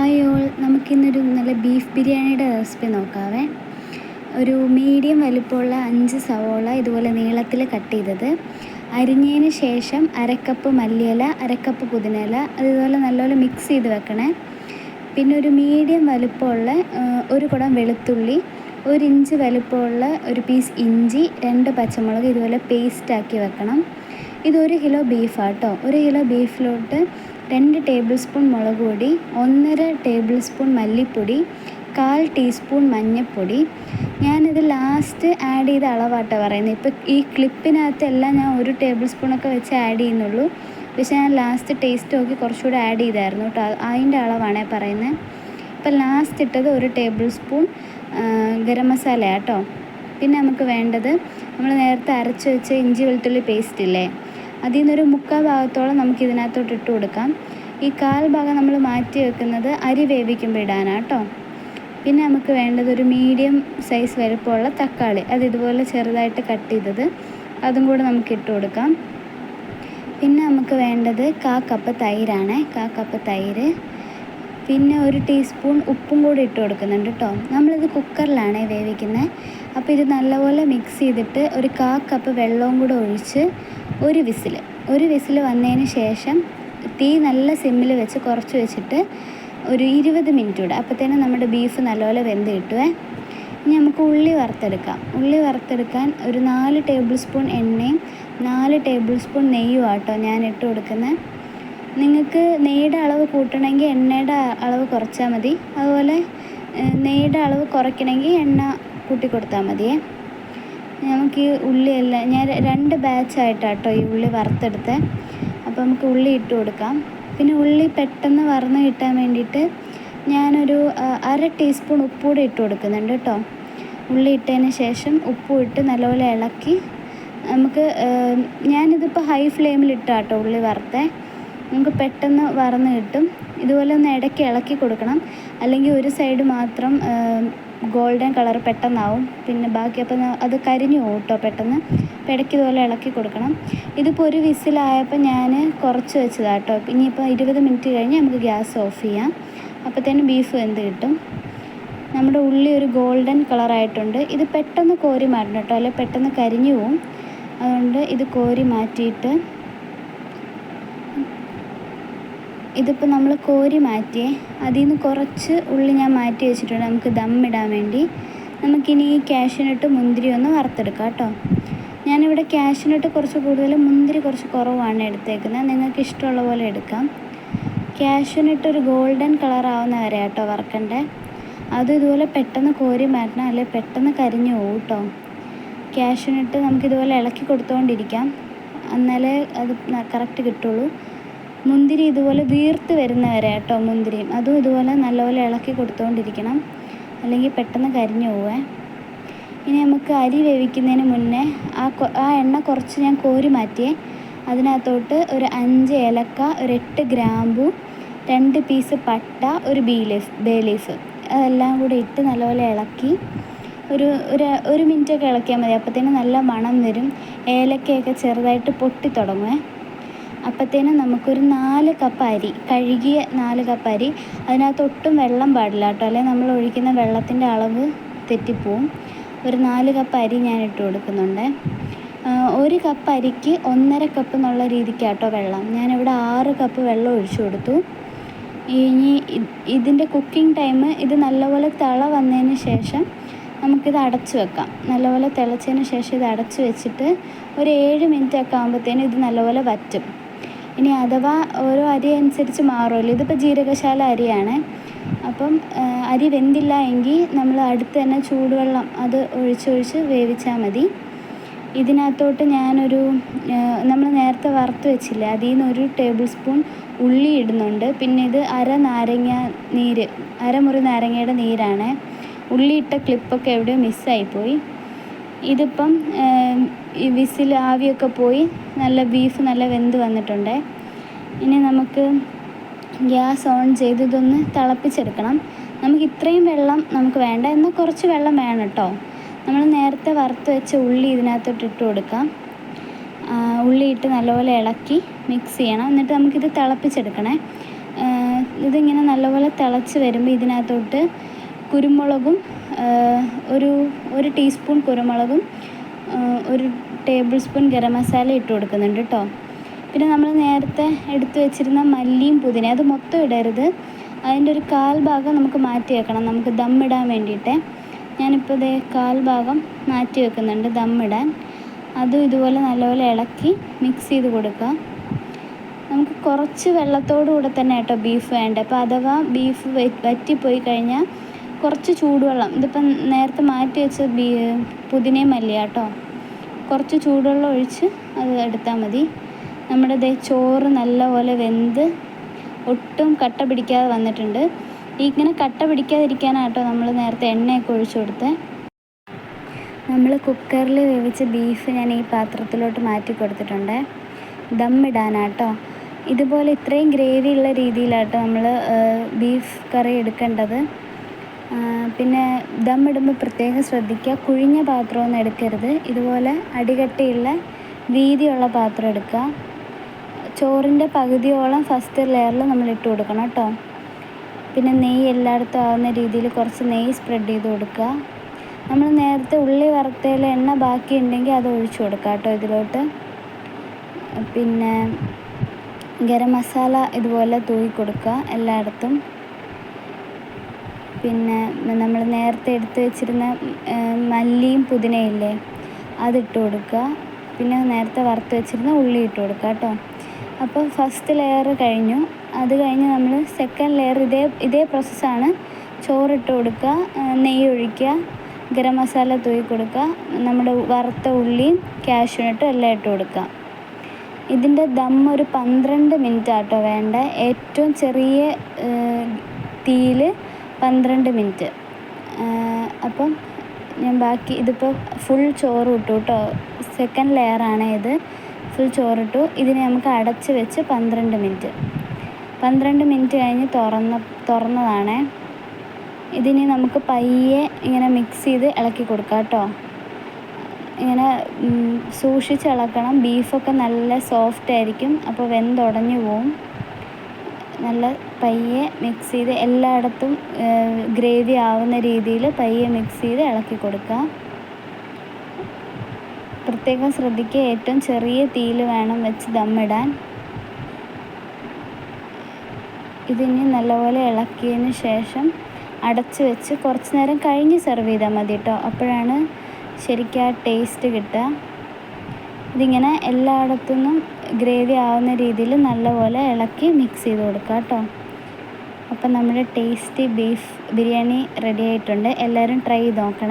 Hi all, നമുക്കിന്നൊരു നല്ല beef ബിരിയാണിയുടെ റെസിപ്പി നോക്കാവേ. ഒരു മീഡിയം വലിപ്പമുള്ള 5 സവോള ഇതുപോലെ നീളത്തിൽ കട്ട് ചെയ്തത്, അരിഞ്ഞതിന് ശേഷം അരക്കപ്പ് മല്ലിയില, അരക്കപ്പ് പുതിനയില അതുപോലെ നല്ലപോലെ മിക്സ് ചെയ്ത് വെക്കണേ. പിന്നെ ഒരു മീഡിയം വലിപ്പമുള്ള ഒരു കുടം വെളുത്തുള്ളി, 1 ഇഞ്ച് വലിപ്പമുള്ള ഒരു പീസ് ഇഞ്ചി, 2 പച്ചമുളക് ഇതുപോലെ പേസ്റ്റാക്കി വെക്കണം. ഇത് 1 കിലോ ബീഫാട്ടോ. 1 കിലോ ബീഫിലോട്ട് 2 ടേബിൾ സ്പൂൺ മുളക് പൊടി, 1.5 ടേബിൾ സ്പൂൺ മല്ലിപ്പൊടി, 1/4 ടീസ്പൂൺ മഞ്ഞൾപ്പൊടി. ഞാനിത് ലാസ്റ്റ് ആഡ് ചെയ്ത അളവാട്ടോ പറയുന്നത്. ഇപ്പോൾ ഈ ക്ലിപ്പിനകത്തെല്ലാം ഞാൻ 1 ടേബിൾ സ്പൂണൊക്കെ വെച്ച് ആഡ് ചെയ്യുന്നുള്ളൂ. പക്ഷേ ഞാൻ ലാസ്റ്റ് ടേസ്റ്റ് നോക്കി കുറച്ചുകൂടെ ആഡ് ചെയ്തായിരുന്നു കേട്ടോ. അതിൻ്റെ അളവാണേ പറയുന്നത്. ഇപ്പോൾ ലാസ്റ്റ് ഇട്ടത് 1 ടേബിൾ സ്പൂൺ ഗരം മസാല കേട്ടോ. പിന്നെ നമുക്ക് വേണ്ടത് നമ്മൾ നേരത്തെ അരച്ച് വെച്ച ഇഞ്ചി വെളുത്തുള്ളി പേസ്റ്റ് ഇല്ലേ, അതിൽ നിന്നൊരു 3/4 ഭാഗത്തോളം നമുക്ക് ഇതിനകത്തോട്ട് ഇട്ട് കൊടുക്കാം. ഈ 1/4 ഭാഗം നമ്മൾ മാറ്റി വെക്കുന്നത് അരി വേവിക്കുമ്പോൾ ഇടാനാണ് കേട്ടോ. പിന്നെ നമുക്ക് വേണ്ടത് ഒരു മീഡിയം സൈസ് വലുപ്പമുള്ള തക്കാളി, അത് ഇതുപോലെ ചെറുതായിട്ട് കട്ട് ചെയ്തത്, അതും കൂടെ നമുക്ക് ഇട്ട് കൊടുക്കാം. പിന്നെ നമുക്ക് വേണ്ടത് 1/4 കപ്പ് തൈരാണ്, 1/4 കപ്പ് തൈര്. പിന്നെ 1 ടീസ്പൂൺ ഉപ്പും കൂടി ഇട്ട് കൊടുക്കുന്നുണ്ട് കേട്ടോ. നമ്മളിത് കുക്കറിലാണ് വേവിക്കുന്നത്. അപ്പോൾ ഇത് നല്ലപോലെ മിക്സ് ചെയ്തിട്ട് ഒരു 1/4 കപ്പ് വെള്ളവും കൂടെ ഒഴിച്ച് ഒരു വിസിൽ വന്നതിന് ശേഷം തീ നല്ല സിമ്മിൽ വെച്ച് കുറച്ച് വെച്ചിട്ട് ഒരു 20 മിനിറ്റ് കൂടെ, അപ്പോഴത്തേനും നമ്മുടെ ബീഫ് നല്ലപോലെ വെന്ത് കിട്ടുമേ. ഇനി നമുക്ക് ഉള്ളി വറുത്തെടുക്കാൻ ഒരു 4 ടേബിൾ സ്പൂൺ എണ്ണയും 4 ടേബിൾ സ്പൂൺ നെയ്യും ആട്ടോ ഞാൻ ഇട്ട് കൊടുക്കുന്നത്. നിങ്ങൾക്ക് നെയ്യുടെ അളവ് കൂട്ടണമെങ്കിൽ എണ്ണയുടെ അളവ് കുറച്ചാൽ മതി, അതുപോലെ നെയ്യുടെ അളവ് കുറയ്ക്കണമെങ്കിൽ എണ്ണ കൂട്ടി കൊടുത്താൽ മതിയേ. നമുക്ക് ഈ ഉള്ളിയെല്ലാം ഞാൻ 2 ബാച്ചായിട്ടാട്ടോ ഈ ഉള്ളി വറുത്തെടുത്തത്. അപ്പോൾ നമുക്ക് ഉള്ളി ഇട്ട് കൊടുക്കാം. പിന്നെ ഉള്ളി പെട്ടെന്ന് വറന്ന് കിട്ടാൻ വേണ്ടിയിട്ട് ഞാനൊരു 1/2 ടീസ്പൂൺ ഉപ്പ് കൂടി ഇട്ട് കൊടുക്കുന്നുണ്ട് കേട്ടോ. ഉള്ളി ഇട്ടതിന് ശേഷം ഉപ്പും ഇട്ട് നല്ലപോലെ ഇളക്കി നമുക്ക് ഞാനിതിപ്പോൾ ഹൈ ഫ്ലെയിമിലിട്ടാട്ടോ ഉള്ളി വറുത്തേ. നമുക്ക് പെട്ടെന്ന് വറന്ന് കിട്ടും. ഇതുപോലെ ഒന്ന് ഇടയ്ക്ക് ഇളക്കി കൊടുക്കണം, അല്ലെങ്കിൽ ഒരു സൈഡ് മാത്രം ഗോൾഡൻ കളർ പെട്ടെന്നാവും, പിന്നെ ബാക്കി അപ്പം അത് കരിഞ്ഞു പോകും കേട്ടോ പെട്ടെന്ന്. അപ്പോൾ ഇടയ്ക്ക് ഇതുപോലെ ഇളക്കി കൊടുക്കണം. ഇതിപ്പോൾ ഒരു വിസിലായപ്പോൾ ഞാൻ കുറച്ച് വെച്ചതാണ് കേട്ടോ. ഇനിയിപ്പോൾ 20 മിനിറ്റ് കഴിഞ്ഞ് നമുക്ക് ഗ്യാസ് ഓഫ് ചെയ്യാം. അപ്പോഴത്തേനും ബീഫ് വെന്ത് കിട്ടും. നമ്മുടെ ഉള്ളി ഒരു ഗോൾഡൻ കളറായിട്ടുണ്ട്. ഇത് പെട്ടെന്ന് കോരി മാറ്റണം കേട്ടോ, അല്ലെങ്കിൽ പെട്ടെന്ന് കരിഞ്ഞു പോവും. അതുകൊണ്ട് ഇത് കോരി മാറ്റിയിട്ട് ഇതിപ്പോൾ നമ്മൾ കോരി മാറ്റിയേ, അതിൽ നിന്ന് കുറച്ച് ഉള്ളി ഞാൻ മാറ്റി വെച്ചിട്ടുണ്ട് നമുക്ക് ദമ്മിടാൻ വേണ്ടി. നമുക്കിനി ഈ കാഷ്യൂനട്ട് മുന്തിരി ഒന്ന് വറുത്തെടുക്കാം കേട്ടോ. ഞാനിവിടെ കാഷ്യൂനട്ട് കുറച്ച് കൂടുതൽ, മുന്തിരി കുറച്ച് കുറവാണ് എടുത്തേക്കുന്നത്. നിങ്ങൾക്ക് ഇഷ്ടമുള്ള പോലെ എടുക്കാം. കാഷ്യൂനട്ട് ഒരു ഗോൾഡൻ കളർ ആവുന്ന വരെ കേട്ടോ വറുക്കണ്ടേ. അതും ഇതുപോലെ പെട്ടെന്ന് കോരി മാറ്റണം, അല്ലെങ്കിൽ പെട്ടെന്ന് കരിഞ്ഞു പോകും കേട്ടോ. കാഷ്യൂനട്ട് നമുക്കിതുപോലെ ഇളക്കി കൊടുത്തുകൊണ്ടിരിക്കാം, എന്നാലേ അത് കറക്റ്റ് കിട്ടുള്ളൂ. മുന്തിരി ഇതുപോലെ വീർത്ത് വരുന്ന വരെ കേട്ടോ മുന്തിരിയും, അതും ഇതുപോലെ നല്ലപോലെ ഇളക്കി കൊടുത്തുകൊണ്ടിരിക്കണം, അല്ലെങ്കിൽ പെട്ടെന്ന് കരിഞ്ഞു പോവേ. ഇനി നമുക്ക് അരി വേവിക്കുന്നതിന് മുന്നേ ആ എണ്ണ കുറച്ച് ഞാൻ കോരി മാറ്റിയേ. അതിനകത്തോട്ട് ഒരു 5 ഏലക്ക, ഒരു 8 ഗ്രാമ്പു, 2 പീസ് പട്ട, ഒരു ബേ ലീഫ് അതെല്ലാം കൂടി ഇട്ട് നല്ലപോലെ ഇളക്കി ഒരു മിനിറ്റൊക്കെ ഇളക്കിയാൽ മതി. അപ്പോഴത്തേനും നല്ല മണം വരും. ഏലക്കയൊക്കെ ചെറുതായിട്ട് പൊട്ടി തുടങ്ങുമേ. അപ്പോഴത്തേനും നമുക്കൊരു 4 കപ്പ് അരി, കഴുകിയ 4 കപ്പ് അരി, അതിനകത്ത് ഒട്ടും വെള്ളം പാടില്ല കേട്ടോ, അല്ലെങ്കിൽ നമ്മൾ ഒഴിക്കുന്ന വെള്ളത്തിൻ്റെ അളവ് തെറ്റിപ്പോവും. ഒരു 4 കപ്പ് അരി ഞാൻ ഇട്ട് കൊടുക്കുന്നുണ്ട്. 1 കപ്പ് അരിക്ക് 1.5 കപ്പ് എന്നുള്ള രീതിക്കാട്ടോ വെള്ളം. ഞാനിവിടെ 6 കപ്പ് വെള്ളം ഒഴിച്ചു കൊടുത്തു. ഇനി ഇതിൻ്റെ കുക്കിംഗ് ടൈം, ഇത് നല്ലപോലെ തിള വന്നതിന് ശേഷം നമുക്കിത് അടച്ച് വെക്കാം. നല്ലപോലെ തിളച്ചതിന് ശേഷം ഇത് അടച്ച് വെച്ചിട്ട് ഒരു 7 മിനിറ്റ് ഒക്കെ ആകുമ്പോഴത്തേനും ഇത് നല്ലപോലെ വറ്റും. ഇനി അഥവാ ഓരോ അരി അനുസരിച്ച് മാറുമല്ലോ, ഇതിപ്പോൾ ജീരകശാല അരിയാണ്. അപ്പം അരി വെന്തില്ല എങ്കിൽ നമ്മൾ അടുത്ത് തന്നെ ചൂടുവെള്ളം അത് ഒഴിച്ച് വേവിച്ചാൽ മതി. ഇതിനകത്തോട്ട് ഞാനൊരു നമ്മൾ നേരത്തെ വറുത്ത് വെച്ചില്ലേ, അതിൽ നിന്ന് 1 ടേബിൾ സ്പൂൺ ഉള്ളി ഇടുന്നുണ്ട്. പിന്നെ ഇത് അരമുറി നാരങ്ങയുടെ നീരാണ്. ഉള്ളി ഇട്ട ക്ലിപ്പൊക്കെ എവിടെയോ മിസ്സായിപ്പോയി. ഇതിപ്പം ഈ ആവിയൊക്കെ പോയി ബീഫ് നല്ല വെന്ത് വന്നിട്ടുണ്ട്. ഇനി നമുക്ക് ഗ്യാസ് ഓൺ ചെയ്ത് ഇതൊന്ന് തിളപ്പിച്ചെടുക്കണം. നമുക്ക് ഇത്രയും വെള്ളം നമുക്ക് വേണ്ട, എന്നാൽ കുറച്ച് വെള്ളം വേണം കേട്ടോ. നമ്മൾ നേരത്തെ വറുത്ത് വെച്ച ഉള്ളി ഇതിനകത്തോട്ട് ഇട്ട് കൊടുക്കാം. ഉള്ളി ഇട്ട് നല്ലപോലെ ഇളക്കി മിക്സ് ചെയ്യണം. എന്നിട്ട് നമുക്കിത് തിളപ്പിച്ചെടുക്കണേ. ഇതിങ്ങനെ നല്ലപോലെ തിളച്ച് വരുമ്പോൾ ഇതിനകത്തോട്ട് കുരുമുളകും ഒരു ടീസ്പൂൺ കുരുമുളകും 1 ടേബിൾ സ്പൂൺ ഗരം മസാല ഇട്ട് കൊടുക്കുന്നുണ്ട് കേട്ടോ. പിന്നെ നമ്മൾ നേരത്തെ എടുത്തു വെച്ചിരുന്ന മല്ലിയും പുതിനയും അത് മൊത്തം ഇടരുത്, അതിൻ്റെ ഒരു 1/4 ഭാഗം നമുക്ക് മാറ്റി വെക്കണം, നമുക്ക് ദമ്മിടാൻ വേണ്ടിയിട്ട്. ഞാനിപ്പോൾ ഇതേ 1/4 ഭാഗം മാറ്റി വെക്കുന്നുണ്ട് ദമ്മിടാൻ. അതും ഇതുപോലെ നല്ലപോലെ ഇളക്കി മിക്സ് ചെയ്ത് കൊടുക്കുക. നമുക്ക് കുറച്ച് വെള്ളത്തോടു കൂടെ തന്നെ കേട്ടോ ബീഫ് വേണ്ടത്. അപ്പോൾ അഥവാ ബീഫ് വറ്റിപ്പോയി കഴിഞ്ഞാൽ കുറച്ച് ചൂടുവെള്ളം, ഇതിപ്പം നേരത്തെ മാറ്റി വെച്ച പുതിനയും മല്ലിയാണ് കേട്ടോ, കുറച്ച് ചൂടുവെള്ളം ഒഴിച്ച് അത് എടുത്താൽ മതി. നമ്മുടെ ചോറ് നല്ലപോലെ വെന്ത് ഒട്ടും കട്ട പിടിക്കാതെ വന്നിട്ടുണ്ട്. ഇങ്ങനെ കട്ട പിടിക്കാതിരിക്കാനാണ് കേട്ടോ നമ്മൾ നേരത്തെ എണ്ണയൊക്കെ ഒഴിച്ചു കൊടുത്തത്. നമ്മൾ കുക്കറിൽ വേവിച്ച ബീഫ് ഞാൻ ഈ പാത്രത്തിലോട്ട് മാറ്റി കൊടുത്തിട്ടുണ്ട് ദമ്മിടാനാട്ടോ. ഇതുപോലെ ഇത്രയും ഗ്രേവി ഉള്ള രീതിയിലാട്ടോ നമ്മൾ ബീഫ് കറി എടുക്കേണ്ടത്. പിന്നെ ദമ്മിടുമ്പോൾ പ്രത്യേകം ശ്രദ്ധിക്കുക, കുഴിഞ്ഞ പാത്രമൊന്നും എടുക്കരുത്. ഇതുപോലെ അടികട്ടിയുള്ള വീതിയുള്ള പാത്രം എടുക്കുക. ചോറിൻ്റെ പകുതിയോളം ഫസ്റ്റ് ലെയറിൽ നമ്മൾ ഇട്ട് കൊടുക്കണം കേട്ടോ. പിന്നെ നെയ്യ് എല്ലായിടത്തും ആവുന്ന രീതിയിൽ കുറച്ച് നെയ്യ് സ്പ്രെഡ് ചെയ്ത് കൊടുക്കുക. നമ്മൾ നേരത്തെ ഉള്ളി വറുത്തതിൽ എണ്ണ ബാക്കി ഉണ്ടെങ്കിൽ അത് ഒഴിച്ചു കൊടുക്കുക കേട്ടോ ഇതിലോട്ട്. പിന്നെ ഗരം മസാല ഇതുപോലെ തൂക്കി കൊടുക്കുക എല്ലായിടത്തും. പിന്നെ നമ്മൾ നേരത്തെ എടുത്ത് വെച്ചിരുന്ന മല്ലിയും പുതിനയില്ലേ അതിട്ട് കൊടുക്കുക. പിന്നെ നേരത്തെ വറുത്ത് വെച്ചിരുന്ന ഉള്ളി ഇട്ട് കൊടുക്കുക കേട്ടോ. അപ്പോൾ ഫസ്റ്റ് ലെയർ കഴിഞ്ഞു. അത് കഴിഞ്ഞ് നമ്മൾ സെക്കൻഡ് ലെയർ ഇതേ പ്രോസസ്സാണ്. ചോറിട്ട് കൊടുക്കുക, നെയ്യ് ഒഴിക്കുക, ഗരം മസാല തൂക്കി കൊടുക്കുക, നമ്മുടെ വറുത്ത ഉള്ളിയും കാഷ്യൂനട്ടും എല്ലാം ഇട്ട് കൊടുക്കുക. ഇതിൻ്റെ ദം ഒരു 12 മിനിറ്റ് ആട്ടോ വേണ്ട, ഏറ്റവും ചെറിയ തീയിൽ 12 മിനിറ്റ്. അപ്പം ഞാൻ ബാക്കി ഇതിപ്പോൾ ഫുൾ ചോറ് ഇട്ടു കേട്ടോ, സെക്കൻഡ് ലെയറാണ് ഇത്. ഫുൾ ചോറിട്ടു. ഇതിനെ നമുക്ക് അടച്ച് വെച്ച് 12 മിനിറ്റ് കഴിഞ്ഞ് തുറന്നതാണ്. ഇതിന് നമുക്ക് പയ്യെ ഇങ്ങനെ മിക്സ് ചെയ്ത് ഇളക്കി കൊടുക്കാം കേട്ടോ. ഇങ്ങനെ സൂക്ഷിച്ച് ഇളക്കണം. ബീഫൊക്കെ നല്ല സോഫ്റ്റ് ആയിരിക്കും, അപ്പോൾ വെന്തുടഞ്ഞു പോവും. നല്ല പയ്യെ മിക്സ് ചെയ്ത് എല്ലായിടത്തും ഗ്രേവി ആവുന്ന രീതിയിൽ പയ്യെ മിക്സ് ചെയ്ത് ഇളക്കി കൊടുക്കുക. പ്രത്യേകം ശ്രദ്ധിക്കുക, ഏറ്റവും ചെറിയ തീയിൽ വേണം വെച്ച് ദമ്മിടാൻ. ഇതിനി നല്ലപോലെ ഇളക്കിയതിന് ശേഷം അടച്ച് വെച്ച് കുറച്ച് നേരം കഴിഞ്ഞ് സെർവ് ചെയ്താൽ മതി കേട്ടോ. അപ്പോഴാണ് ശരിക്കും ആ ടേസ്റ്റ് കിട്ടുക. ഇതിങ്ങനെ എല്ലായിടത്തുനിന്നും ഗ്രേവി ആവുന്ന രീതിയിൽ നല്ലപോലെ ഇളക്കി മിക്സ് ചെയ്ത് കൊടുക്കുക കേട്ടോ. അപ്പം നമ്മുടെ ടേസ്റ്റി ബീഫ് ബിരിയാണി റെഡി ആയിട്ടുണ്ട്. എല്ലാവരും ട്രൈ ചെയ്ത് നോക്കണം.